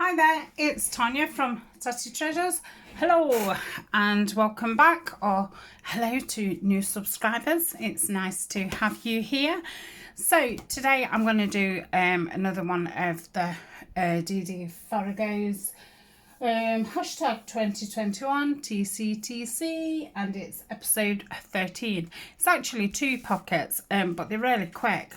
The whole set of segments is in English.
Hi there, it's Tania from Tatty Treasures. Hello and welcome back, or hello to new subscribers. It's nice to have you here. So today I'm going to do another one of the DD Farrago's hashtag 2021 TCTC, and it's episode 13. It's actually 2 pockets, but they're really quick.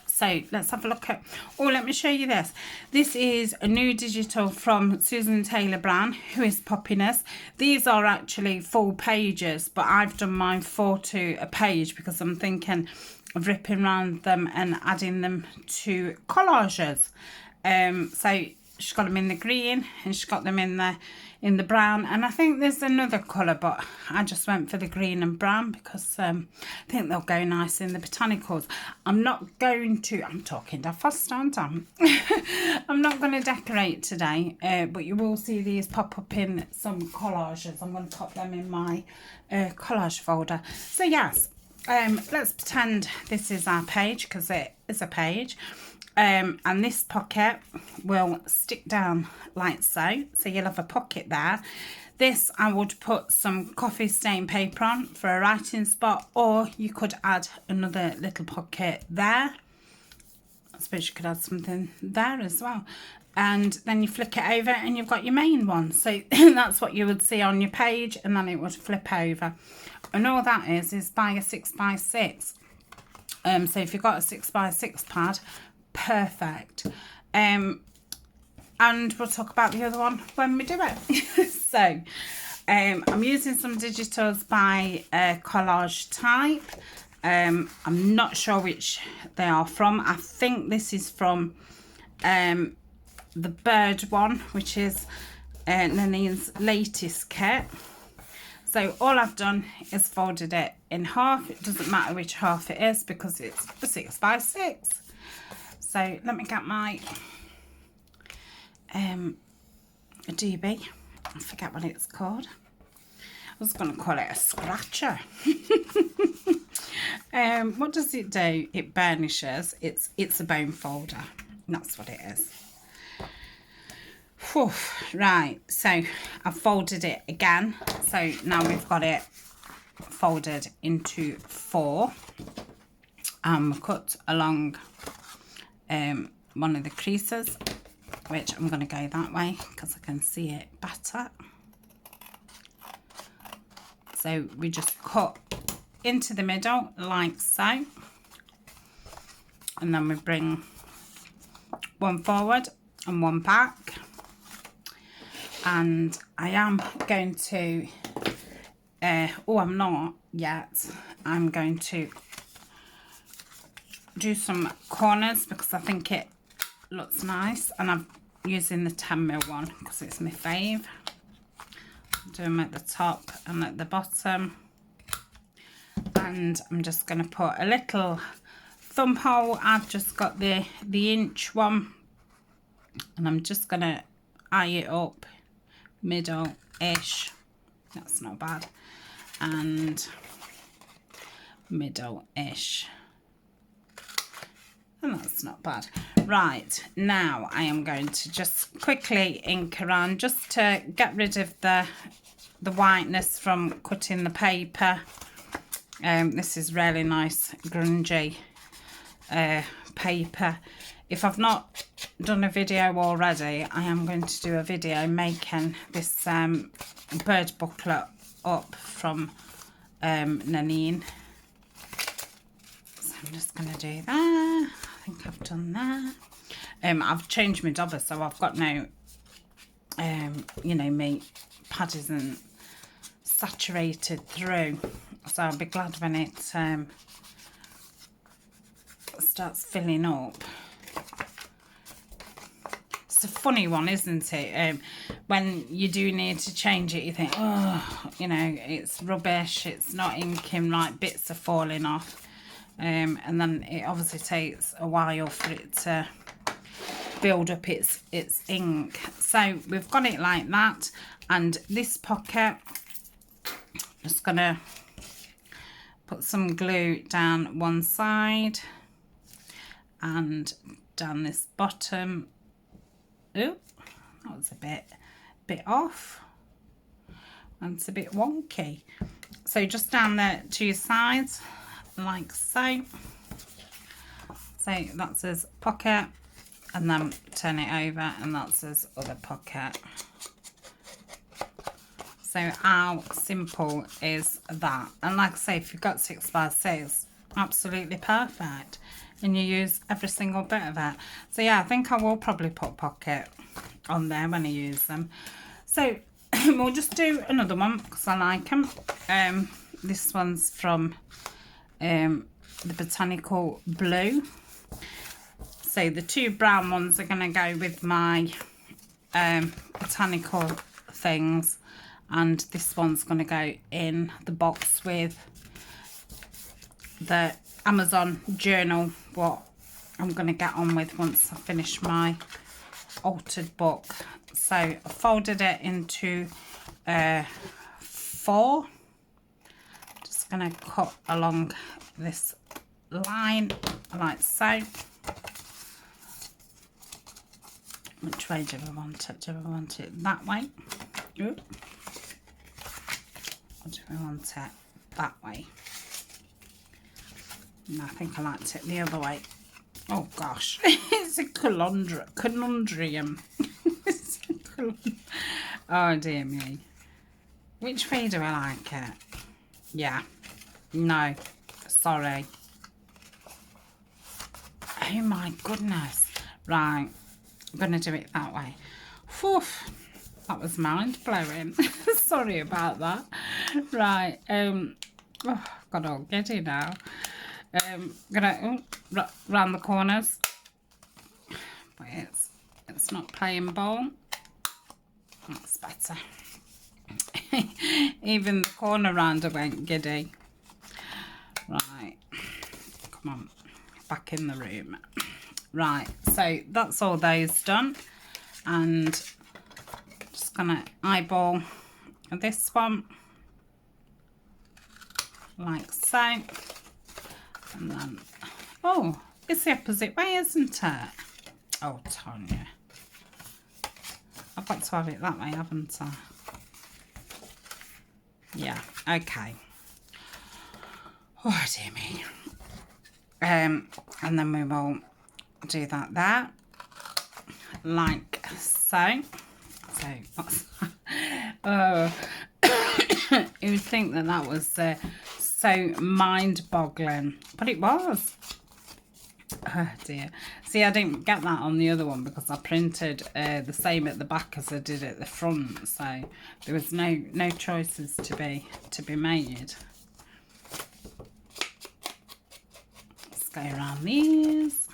So let's have a look at, let me show you this. This is a new digital from Susan Taylor Brown, who is Poppiness. These are actually full pages, but I've done mine 4 to a page because I'm thinking of ripping around them and adding them to collages. So she's got them in the green and she's got them in the brown, and I think there's another colour, but I just went for the green and brown because I think they'll go nice in the botanicals. I'm not going to, I'm talking that fast, aren't I? I'm not going to decorate today, but you will see these pop up in some collages. I'm going to pop them in my collage folder. So yes, let's pretend this is our page, because it is a page. And this pocket will stick down like so you'll have a pocket there. This I would put some coffee stain paper on for a writing spot, or you could add another little pocket there. I suppose you could add something there as well, and then you flick it over and you've got your main one. So that's what you would see on your page, and then it would flip over, and all that is by a 6x6. So if you've got a 6x6 pad, perfect. And we'll talk about the other one when we do it. So I'm using some digitals by Collage Type. I'm not sure which they are from. I think this is from the bird one, which is Nanine's latest kit. So all I've done is folded it in half. It doesn't matter which half it is because it's a 6x6. So let me get my doobie. I forget what it's called. I was going to call it a scratcher. What does it do? It burnishes. It's a bone folder. That's what it is. Whew. Right, so I've folded it again. So now we've got it folded into 4. We cut along one of the creases, which I'm going to go that way because I can see it better. So we just cut into the middle like so, and then we bring one forward and one back, and I am going to I'm not yet, I'm going to do some corners because I think it looks nice, and I'm using the 10mm one because it's my fave. Do them at the top and at the bottom, and I'm just going to put a little thumb hole. I've just got the inch one, and I'm just going to eye it up middle-ish. That's not bad, and middle-ish. And that's not bad. Right, now I am going to just quickly ink around just to get rid of the whiteness from cutting the paper. This is really nice grungy paper. If I've not done a video already, I am going to do a video making this bird booklet up from Nanine. So I'm just going to do that. I think I've done that. I've changed my dobber, so I've got no, you know, my pad isn't saturated through. So I'll be glad when it starts filling up. It's a funny one, isn't it? When you do need to change it, you think, oh, you know, it's rubbish, it's not inking right, bits are falling off. And then it obviously takes a while for it to build up its ink. So we've got it like that, and this pocket, just gonna put some glue down one side and down this bottom. Ooh, That was a bit off. And it's a bit wonky. So just down the two sides, like so. So that's his pocket, and then turn it over, and that's his other pocket. So how simple is that? And like I say, if you've got 6x6, absolutely perfect. And you use every single bit of it. So yeah, I think I will probably put a pocket on there when I use them. So we'll just do another one because I like them. This one's from the Botanical Blue. So the two brown ones are going to go with my botanical things, and this one's going to go in the box with the Amazon journal, what I'm going to get on with once I finish my altered book. So I folded it into 4. Just going to cut along this line like so. Which way do we want it? Do we want it that way? Ooh. Or do we want it that way? No, I think I liked it the other way. Oh gosh, it's a conundrum. It's a conundrum. Oh dear me. Which way do I like it? Yeah. No. Sorry. Oh my goodness. Right. I'm going to do it that way. Whew. That was mind-blowing. Sorry about that. Right. Oh, got all giddy now. Gonna round the corners. But it's not playing ball. That's better. Even the corner rounder went giddy. Right. Come on. Back in the room. Right, so that's all those done, and just gonna eyeball this one like so, and then, oh, it's the opposite way, isn't it? Oh, Tania, I've got to have it that way, haven't I? Yeah, okay. Oh dear me. And then we will do that there, like so. So that's oh, you would think that that was so mind-boggling, but it was. Oh dear. See, I didn't get that on the other one because I printed the same at the back as I did at the front, so there was no choices to be made. Let's go around these.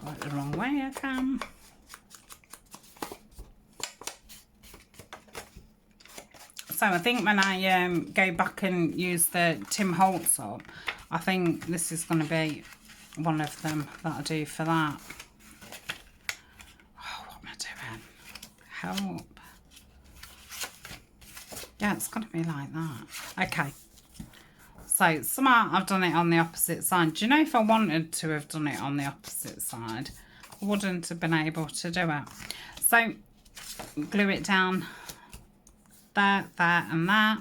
Got it the wrong way, I can. So I think when I go back and use the Tim Holtz up, I think this is going to be one of them that I do for that. Oh, what am I doing? Help. Yeah, it's going to be like that. Okay. So somehow I've done it on the opposite side. Do you know, if I wanted to have done it on the opposite side, I wouldn't have been able to do it. So glue it down there, there and that,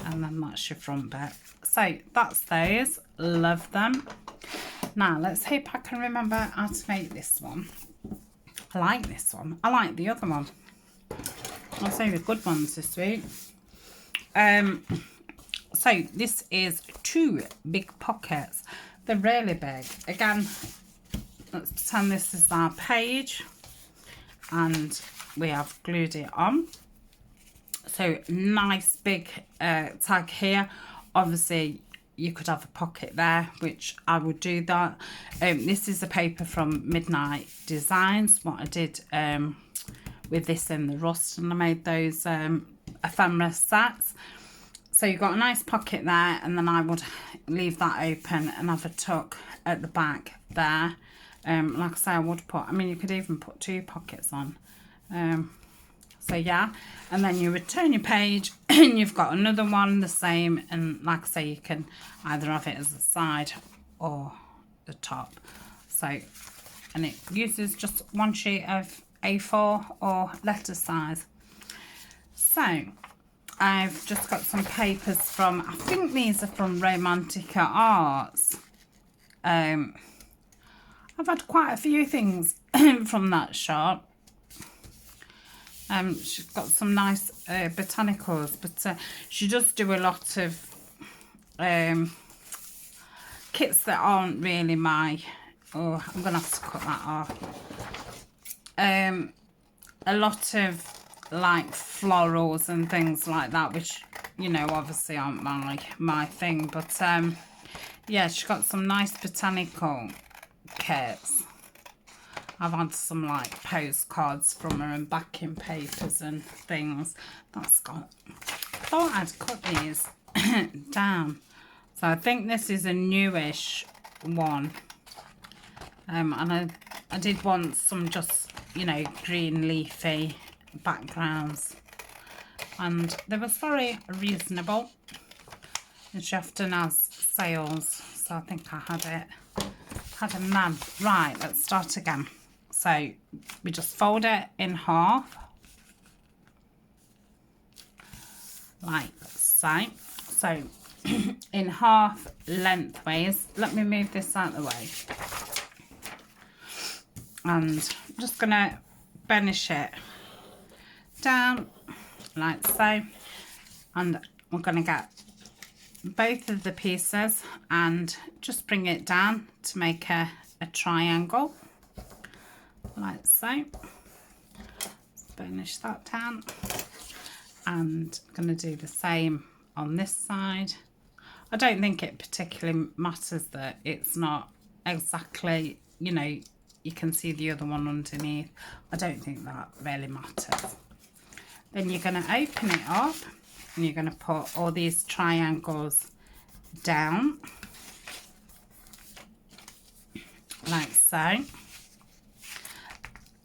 and then that's your front bit. So that's those. Love them. Now let's hope I can remember how to make this one. I like this one. I like the other one. I'll say the good ones this week. So this is 2 big pockets. They're really big. Again, let's pretend this is our page, and we have glued it on. So nice big tag here. Obviously you could have a pocket there, which I would do that. This is a paper from Midnight Designs, what I did with this in the rust, and I made those ephemera sets. So you've got a nice pocket there, and then I would leave that open and have a tuck at the back there. Like I say, I would put, I mean, you could even put 2 pockets on. So yeah, and then you would turn your page and you've got another one the same, and like I say, you can either have it as the side or the top. So, and it uses just one sheet of A4 or letter size. So I've just got some papers from, I think these are from Romantica Arts. I've had quite a few things from that shop. She's got some nice botanicals, but she does do a lot of kits that aren't really my, oh, I'm gonna have to cut that off. A lot of like florals and things like that, which, you know, obviously aren't my thing, but yeah, she's got some nice botanical kits. I've had some like postcards from her and backing papers and things. That's got, I thought I'd cut these down. So I think this is a newish one. And I did want some just, you know, green leafy backgrounds. And they was very reasonable. And she often has sales. So I think I had a man. Right, let's start again. So we just fold it in half, like so. So in half lengthways. Let me move this out of the way. And I'm just going to burnish it down like so. And we're going to get both of the pieces and just bring it down to make a triangle. Like so. Burnish that down, and I'm going to do the same on this side. I don't think it particularly matters that it's not exactly, you know, you can see the other one underneath. I don't think that really matters. Then you're going to open it up and you're going to put all these triangles down like so.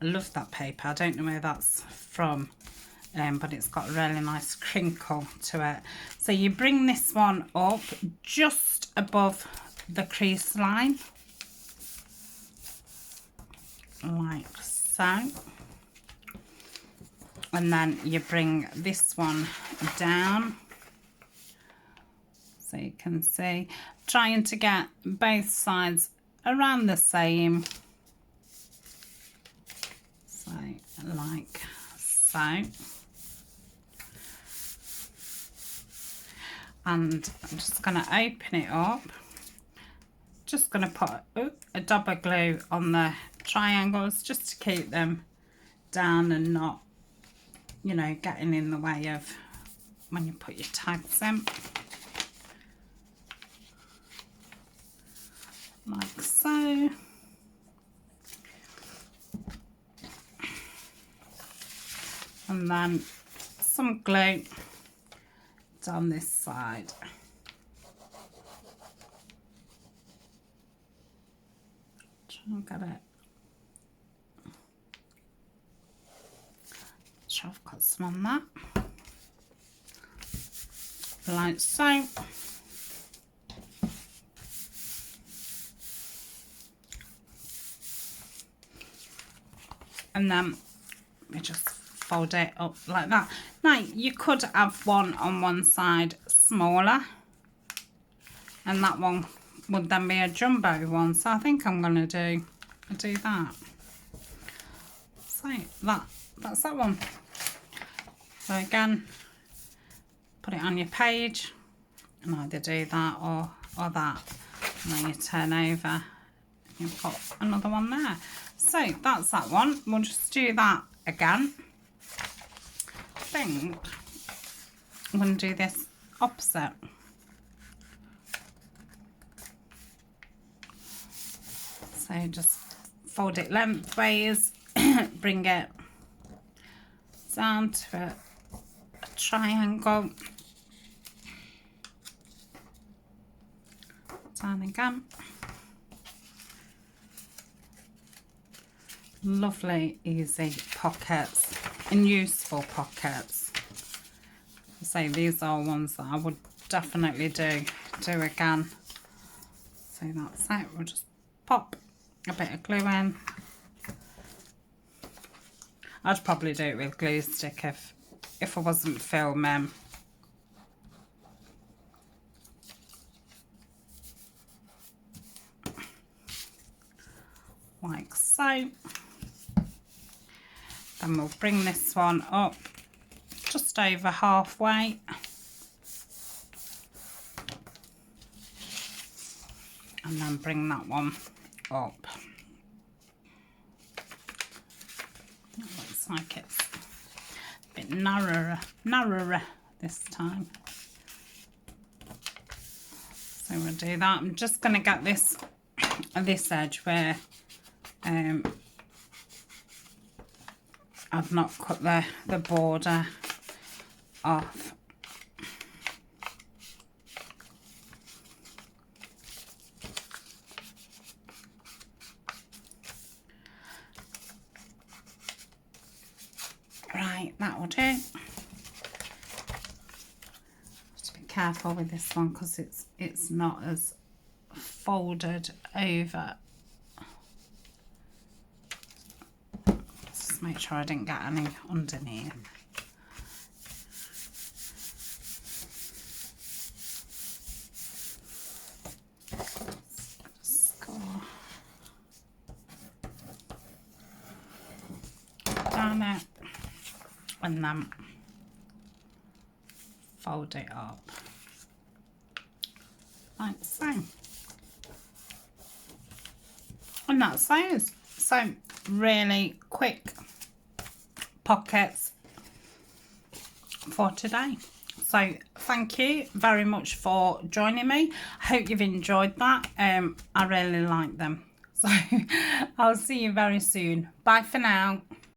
I love that paper. I don't know where that's from, but it's got a really nice crinkle to it. So you bring this one up just above the crease line, like so. And then you bring this one down, so you can see, trying to get both sides around the same. Like so. And I'm just going to open it up. Just going to put a dab of glue on the triangles just to keep them down and not, you know, getting in the way of when you put your tags in. Like so. And then some glue down this side. Try and get it. Sure, I've got some on that. Like so. And then we just fold it up like that. Now you could have one on one side smaller, and that one would then be a jumbo one. So I think I'm going to do that. So that's that one. So again, put it on your page and either do that or that, and then you turn over. You've got another one there. So that's that one. We'll just do that again. I think I'm going to do this opposite. So just fold it lengthways, bring it down to a triangle, down again. Lovely easy pockets and useful pockets. So these are ones that I would definitely do again. So that's it. We'll just pop a bit of glue in. I'd probably do it with glue stick if I wasn't filming. Like so. Then we'll bring this one up just over halfway. And then bring that one up. It looks like it's a bit narrower this time. So we'll do that. I'm just going to get this edge where I've not cut the border off. Right, that will do. Just be careful with this one because it's not as folded over. Just make sure I didn't get any underneath. Just go down it and then fold it up like so. And that's those. So really quick pockets for today. So thank you very much for joining me. I hope you've enjoyed that. I really like them. So I'll see you very soon. Bye for now.